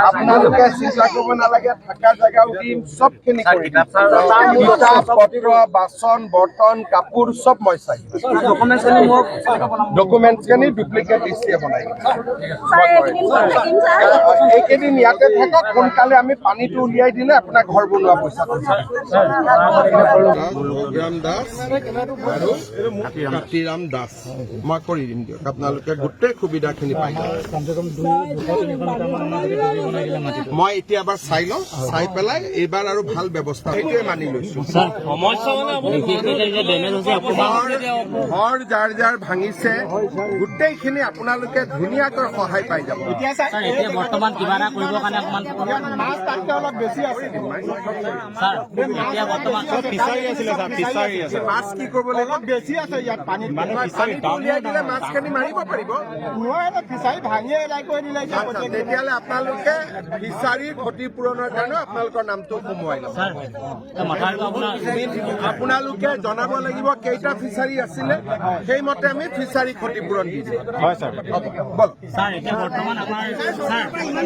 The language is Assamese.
আপোনালোকে চিন্তা কৰিব নালাগে, থকা জেগাও দিম, চবখিনি পত্ৰ বাচন বৰ্তন কাপোৰ চব মই চাই ডকুমেণ্টছখিনি ডুপ্লিকেট ডিচিয়ে বনাই এইকেইদিন ইয়াতে থাকক, সোনকালে আমি পানীটো উলিয়াই দিলে আপোনাৰ ঘৰ বনোৱা পইচা কাতিৰাম দাস মই কৰি দিম দিয়ক, আপোনালোকে গোটেই সুবিধাখিনি পাই যাব। মই এতিয়া এবাৰ চাই লওঁ, চাই পেলাই এইবাৰ আৰু ভাল ব্যৱস্থা সেইটোৱে মানি লৈছো। ঘৰ যাৰ যাৰ ভাঙিছে গোটেইখিনি আপোনালোকে ধুনীয়াকৈ সহায় পাই যাব। বৰ্তমান কিবা এটা কৰিবৰ কাৰণে মাছ তাতকৈ অলপ বেছি আছে। মাছ কি কৰিব লাগিব? বেছি আছে ইয়াত পানী উলিয়াই দিলে মাছখিনি মাৰিব পাৰিব। ফিচাৰী ভাঙি এৰাই কৰি দিলে তেতিয়াহ'লে আপোনালোকে ফিচাৰীৰ ক্ষতিপূৰণৰ কাৰণে আপোনালোকৰ নামটো সোমোৱাই ল'ব। আপোনালোকে জনাব লাগিব কেইটা ফিচাৰী আছিলে, সেইমতে আমি ফিচাৰী ক্ষতিপূৰণ দি দিম। হয় ছাৰ, হ'ব বল।